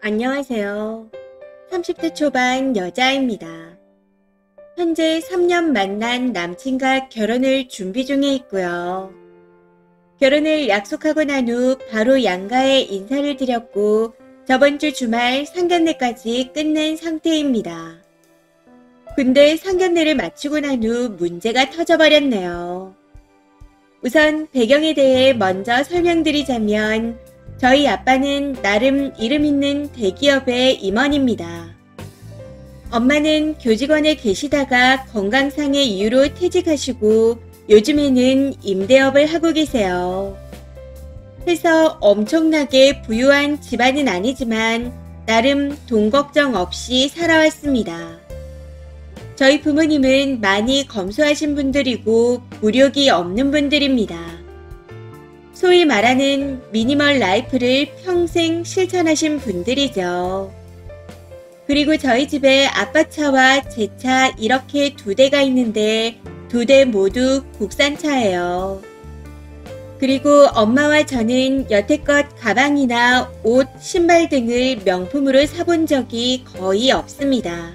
안녕하세요. 30대 초반 여자입니다. 현재 3년 만난 남친과 결혼을 준비 중에 있고요. 결혼을 약속하고 난 후 바로 양가에 인사를 드렸고 저번 주 주말 상견례까지 끝낸 상태입니다. 근데 상견례를 마치고 난 후 문제가 터져버렸네요. 우선 배경에 대해 먼저 설명드리자면 저희 아빠는 나름 이름 있는 대기업의 임원입니다. 엄마는 교직원에 계시다가 건강상의 이유로 퇴직하시고 요즘에는 임대업을 하고 계세요. 해서 엄청나게 부유한 집안은 아니지만 나름 돈 걱정 없이 살아왔습니다. 저희 부모님은 많이 검소하신 분들이고 무력이 없는 분들입니다. 소위 말하는 미니멀 라이프를 평생 실천하신 분들이죠. 그리고 저희 집에 아빠차와 제 차 이렇게 2대가 있는데 2대 모두 국산차예요. 그리고 엄마와 저는 여태껏 가방이나 옷, 신발 등을 명품으로 사본 적이 거의 없습니다.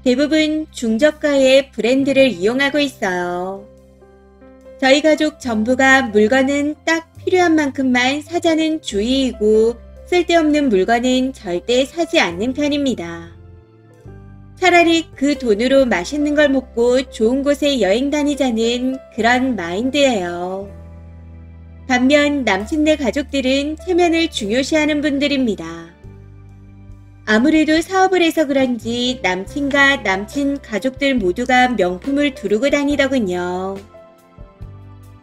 대부분 중저가의 브랜드를 이용하고 있어요. 저희 가족 전부가 물건은 딱 필요한 만큼만 사자는 주의이고 쓸데없는 물건은 절대 사지 않는 편입니다. 차라리 그 돈으로 맛있는 걸 먹고 좋은 곳에 여행 다니자는 그런 마인드예요. 반면 남친네 가족들은 체면을 중요시하는 분들입니다. 아무래도 사업을 해서 그런지 남친과 남친 가족들 모두가 명품을 두르고 다니더군요.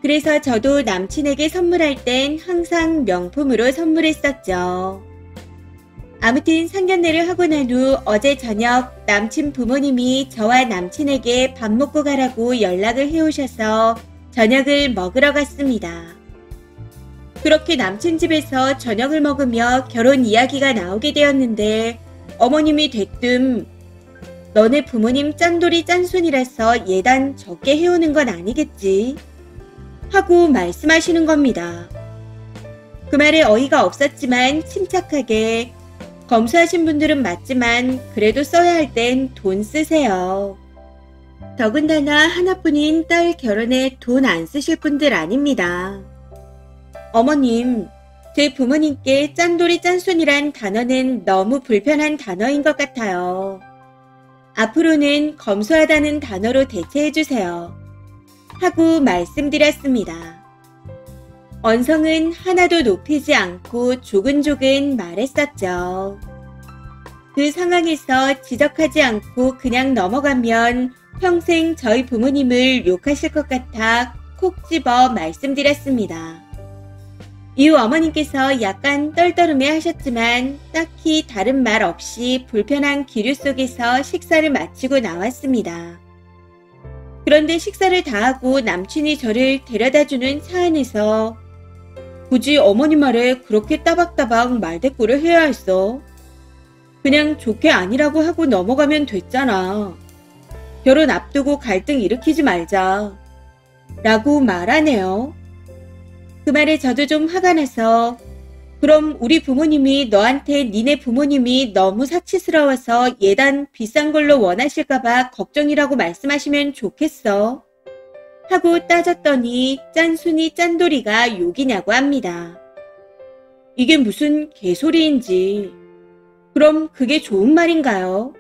그래서 저도 남친에게 선물할 땐 항상 명품으로 선물했었죠. 아무튼 상견례를 하고 난 후 어제 저녁 남친 부모님이 저와 남친에게 밥 먹고 가라고 연락을 해오셔서 저녁을 먹으러 갔습니다. 그렇게 남친 집에서 저녁을 먹으며 결혼 이야기가 나오게 되었는데 어머님이 대뜸 너네 부모님 짠돌이 짠순이라서 예단 적게 해오는 건 아니겠지? 하고 말씀하시는 겁니다. 그 말에 어이가 없었지만 침착하게 검소하신 분들은 맞지만 그래도 써야 할 땐 돈 쓰세요. 더군다나 하나뿐인 딸 결혼에 돈 안 쓰실 분들 아닙니다. 어머님, 제 부모님께 짠돌이 짠순이란 단어는 너무 불편한 단어인 것 같아요. 앞으로는 검소하다는 단어로 대체해주세요. 하고 말씀드렸습니다. 언성은 하나도 높이지 않고 조근조근 말했었죠. 그 상황에서 지적하지 않고 그냥 넘어가면 평생 저희 부모님을 욕하실 것 같아 콕 집어 말씀드렸습니다. 이후 어머님께서 약간 떨떠름해 하셨지만 딱히 다른 말 없이 불편한 기류 속에서 식사를 마치고 나왔습니다. 그런데 식사를 다 하고 남친이 저를 데려다주는 차 안에서 굳이 어머니 말에 그렇게 따박따박 말대꾸를 해야 했어. 그냥 좋게 아니라고 하고 넘어가면 됐잖아. 결혼 앞두고 갈등 일으키지 말자. 라고 말하네요. 그 말에 저도 좀 화가 나서 그럼 우리 부모님이 너한테 니네 부모님이 너무 사치스러워서 예단 비싼 걸로 원하실까봐 걱정이라고 말씀하시면 좋겠어. 하고 따졌더니 짠순이 짠돌이가 욕이냐고 합니다. 이게 무슨 개소리인지. 그럼 그게 좋은 말인가요?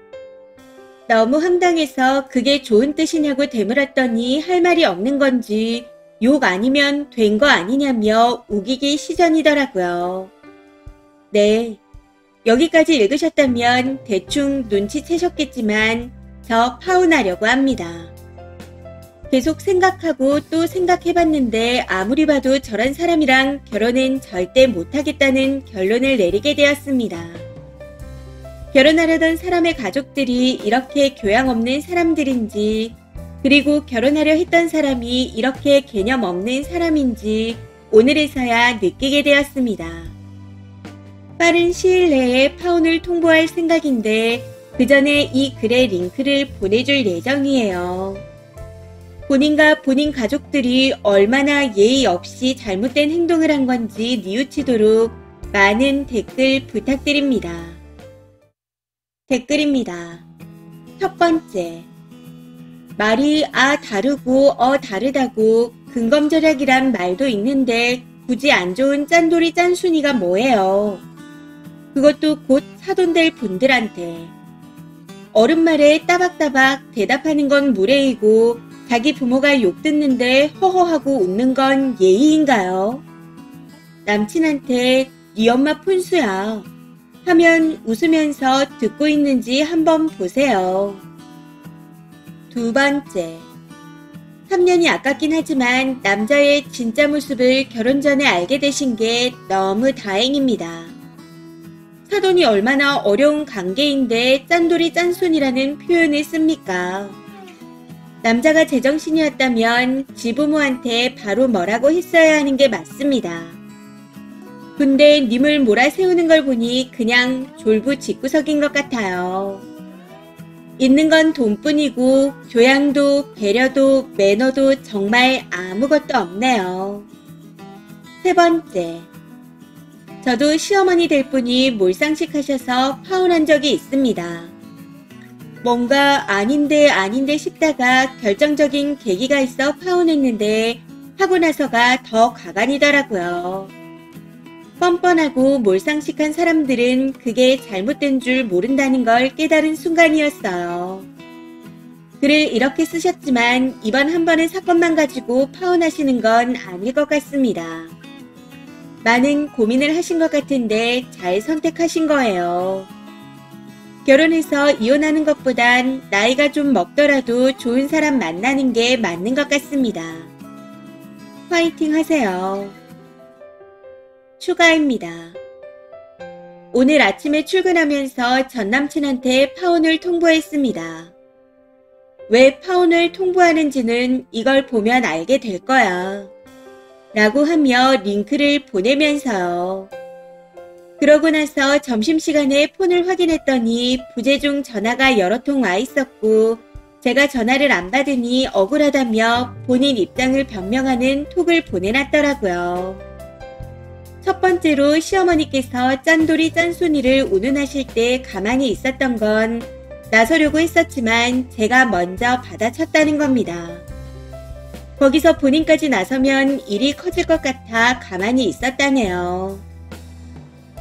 너무 황당해서 그게 좋은 뜻이냐고 되물었더니 할 말이 없는 건지 욕 아니면 된 거 아니냐며 우기기 시전이더라고요. 네, 여기까지 읽으셨다면 대충 눈치채셨겠지만 저 파혼하려고 합니다. 계속 생각하고 또 생각해봤는데 아무리 봐도 저런 사람이랑 결혼은 절대 못하겠다는 결론을 내리게 되었습니다. 결혼하려던 사람의 가족들이 이렇게 교양 없는 사람들인지 그리고 결혼하려 했던 사람이 이렇게 개념 없는 사람인지 오늘에서야 느끼게 되었습니다. 빠른 시일 내에 파혼을 통보할 생각인데 그 전에 이 글의 링크를 보내줄 예정이에요. 본인과 본인 가족들이 얼마나 예의 없이 잘못된 행동을 한 건지 뉘우치도록 많은 댓글 부탁드립니다. 댓글입니다. 첫 번째, 말이 다르고 다르다고 근검절약이란 말도 있는데 굳이 안 좋은 짠돌이 짠순이가 뭐예요? 그것도 곧 사돈될 분들한테. 어른 말에 따박따박 대답하는 건 무례이고 자기 부모가 욕 듣는데 허허하고 웃는 건 예의인가요? 남친한테 네 엄마 푼수야 하면 웃으면서 듣고 있는지 한번 보세요. 두 번째, 3년이 아깝긴 하지만 남자의 진짜 모습을 결혼 전에 알게 되신 게 너무 다행입니다. 사돈이 얼마나 어려운 관계인데 짠돌이 짠손이라는 표현을 씁니까? 남자가 제정신이었다면 지부모한테 바로 뭐라고 했어야 하는 게 맞습니다. 근데 님을 몰아세우는 걸 보니 그냥 졸부짓구석인 것 같아요. 있는 건 돈뿐이고 교양도 배려도 매너도 정말 아무것도 없네요. 세 번째, 저도 시어머니 될 분이 몰상식 하셔서 파혼한 적이 있습니다. 뭔가 아닌데 싶다가 결정적인 계기가 있어 파혼했는데 하고 나서가 더 가관이더라고요. 뻔뻔하고 몰상식한 사람들은 그게 잘못된 줄 모른다는 걸 깨달은 순간이었어요. 글을 이렇게 쓰셨지만 이번 한 번의 사건만 가지고 파혼하시는 건 아닐 것 같습니다. 많은 고민을 하신 것 같은데 잘 선택하신 거예요. 결혼해서 이혼하는 것보단 나이가 좀 먹더라도 좋은 사람 만나는 게 맞는 것 같습니다. 화이팅 하세요. 추가입니다. 오늘 아침에 출근하면서 전남친한테 파혼을 통보했습니다. 왜 파혼을 통보하는지는 이걸 보면 알게 될 거야. 라고 하며 링크를 보내면서요. 그러고 나서 점심시간에 폰을 확인했더니 부재중 전화가 여러 통 와 있었고 제가 전화를 안 받으니 억울하다며 본인 입장을 변명하는 톡을 보내놨더라고요. 첫 번째로 시어머니께서 짠돌이 짠순이를 운운하실 때 가만히 있었던 건 나서려고 했었지만 제가 먼저 받아쳤다는 겁니다. 거기서 본인까지 나서면 일이 커질 것 같아 가만히 있었다네요.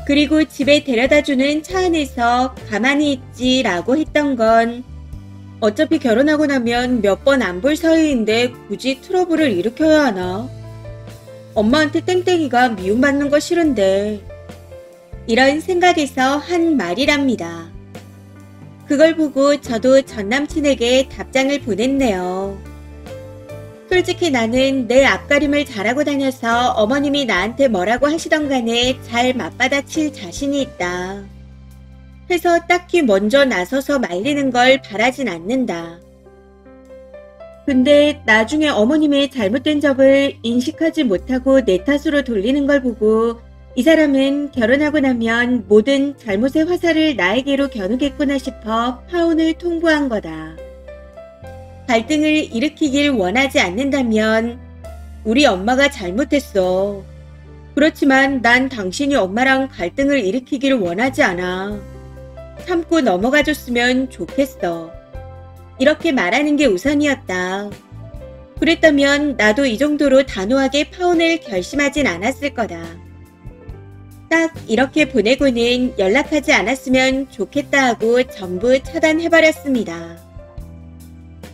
그리고 집에 데려다주는 차 안에서 가만히 있지라고 했던 건 어차피 결혼하고 나면 몇 번 안 볼 사이인데 굳이 트러블을 일으켜야 하나? 엄마한테 땡땡이가 미움받는 거 싫은데 이런 생각에서 한 말이랍니다. 그걸 보고 저도 전남친에게 답장을 보냈네요. 솔직히 나는 내 앞가림을 잘하고 다녀서 어머님이 나한테 뭐라고 하시던 간에 잘 맞받아칠 자신이 있다. 해서 딱히 먼저 나서서 말리는 걸 바라진 않는다. 근데 나중에 어머님의 잘못된 점을 인식하지 못하고 내 탓으로 돌리는 걸 보고 이 사람은 결혼하고 나면 모든 잘못의 화살을 나에게로 겨누겠구나 싶어 파혼을 통보한 거다. 갈등을 일으키길 원하지 않는다면 우리 엄마가 잘못했어. 그렇지만 난 당신이 엄마랑 갈등을 일으키길 원하지 않아. 참고 넘어가줬으면 좋겠어. 이렇게 말하는 게 우선이었다. 그랬다면 나도 이 정도로 단호하게 파혼을 결심하진 않았을 거다. 딱 이렇게 보내고는 연락하지 않았으면 좋겠다 하고 전부 차단해버렸습니다.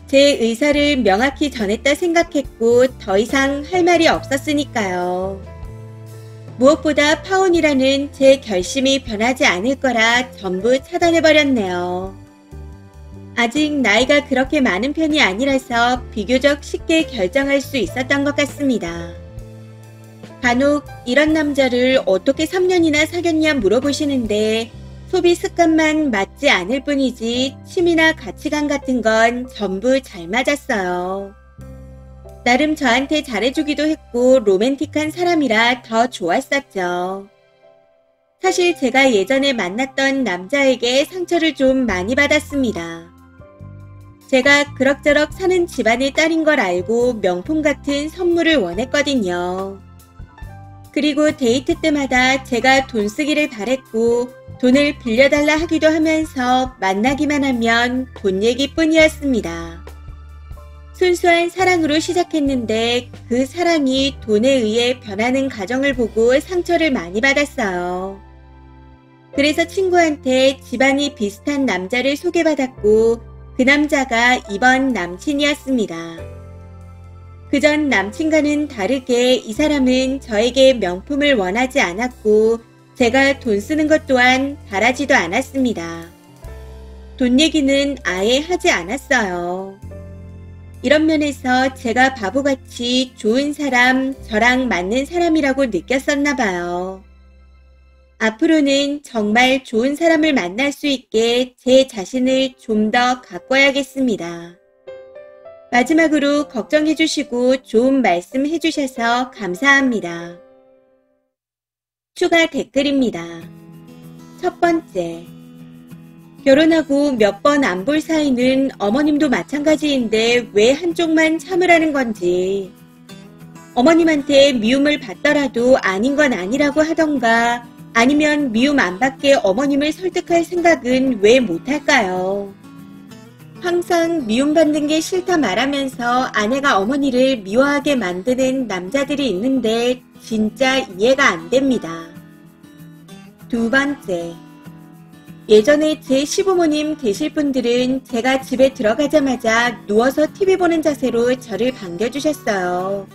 제 의사를 명확히 전했다 생각했고 더 이상 할 말이 없었으니까요. 무엇보다 파혼이라는 제 결심이 변하지 않을 거라 전부 차단해버렸네요. 아직 나이가 그렇게 많은 편이 아니라서 비교적 쉽게 결정할 수 있었던 것 같습니다. 간혹 이런 남자를 어떻게 3년이나 사귀었냐 물어보시는데 소비 습관만 맞지 않을 뿐이지 취미나 가치관 같은 건 전부 잘 맞았어요. 나름 저한테 잘해주기도 했고 로맨틱한 사람이라 더 좋았었죠. 사실 제가 예전에 만났던 남자에게 상처를 좀 많이 받았습니다. 제가 그럭저럭 사는 집안의 딸인 걸 알고 명품 같은 선물을 원했거든요. 그리고 데이트 때마다 제가 돈 쓰기를 바랬고 돈을 빌려달라 하기도 하면서 만나기만 하면 돈 얘기뿐이었습니다. 순수한 사랑으로 시작했는데 그 사랑이 돈에 의해 변하는 과정을 보고 상처를 많이 받았어요. 그래서 친구한테 집안이 비슷한 남자를 소개받았고 그 남자가 이번 남친이었습니다. 그전 남친과는 다르게 이 사람은 저에게 명품을 원하지 않았고 제가 돈 쓰는 것 또한 바라지도 않았습니다. 돈 얘기는 아예 하지 않았어요. 이런 면에서 제가 바보같이 좋은 사람, 저랑 맞는 사람이라고 느꼈었나 봐요. 앞으로는 정말 좋은 사람을 만날 수 있게 제 자신을 좀 더 가꿔야겠습니다. 마지막으로 걱정해주시고 좋은 말씀 해주셔서 감사합니다. 추가 댓글입니다. 첫 번째, 결혼하고 몇 번 안 볼 사이는 어머님도 마찬가지인데 왜 한쪽만 참으라는 건지. 어머님한테 미움을 받더라도 아닌 건 아니라고 하던가 아니면 미움 안 받게 어머님을 설득할 생각은 왜 못할까요? 항상 미움받는 게 싫다 말하면서 아내가 어머니를 미워하게 만드는 남자들이 있는데 진짜 이해가 안 됩니다. 두 번째, 예전에 제 시부모님 되실 분들은 제가 집에 들어가자마자 누워서 TV 보는 자세로 저를 반겨주셨어요.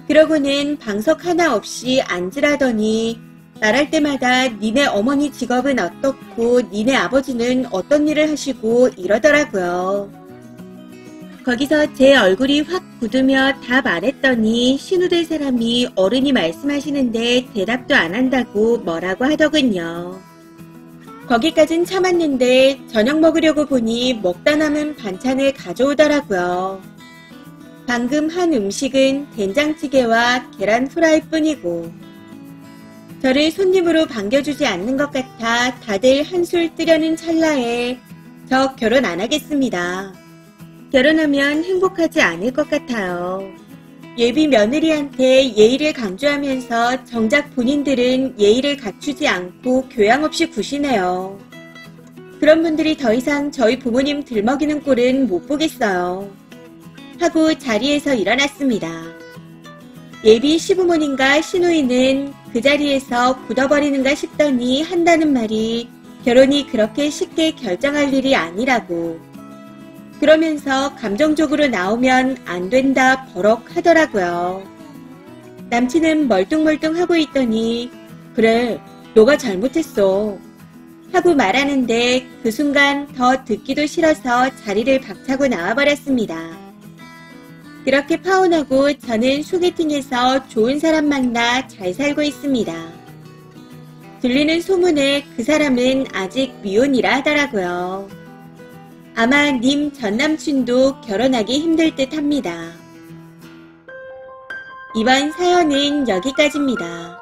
그러고는 방석 하나 없이 앉으라더니 말할 때마다 니네 어머니 직업은 어떻고 니네 아버지는 어떤 일을 하시고 이러더라고요. 거기서 제 얼굴이 확 굳으며 다 말했더니 신우될 사람이 어른이 말씀하시는데 대답도 안 한다고 뭐라고 하더군요. 거기까진 참았는데 저녁 먹으려고 보니 먹다 남은 반찬을 가져오더라고요. 방금 한 음식은 된장찌개와 계란 후라이 뿐이고 저를 손님으로 반겨주지 않는 것 같아 다들 한술 뜨려는 찰나에 저 결혼 안 하겠습니다. 결혼하면 행복하지 않을 것 같아요. 예비 며느리한테 예의를 강조하면서 정작 본인들은 예의를 갖추지 않고 교양 없이 구시네요. 그런 분들이 더 이상 저희 부모님 들먹이는 꼴은 못 보겠어요. 하고 자리에서 일어났습니다. 예비 시부모님과 시누이는 그 자리에서 굳어버리는가 싶더니 한다는 말이 결혼이 그렇게 쉽게 결정할 일이 아니라고. 그러면서 감정적으로 나오면 안 된다 버럭 하더라고요. 남친은 멀뚱멀뚱 하고 있더니 그래 너가 잘못했어 하고 말하는데 그 순간 더 듣기도 싫어서 자리를 박차고 나와버렸습니다. 그렇게 파혼하고 저는 소개팅에서 좋은 사람 만나 잘 살고 있습니다. 들리는 소문에 그 사람은 아직 미혼이라 하더라고요. 아마 님 전남친도 결혼하기 힘들 듯 합니다. 이번 사연은 여기까지입니다.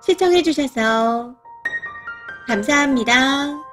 시청해주셔서 감사합니다.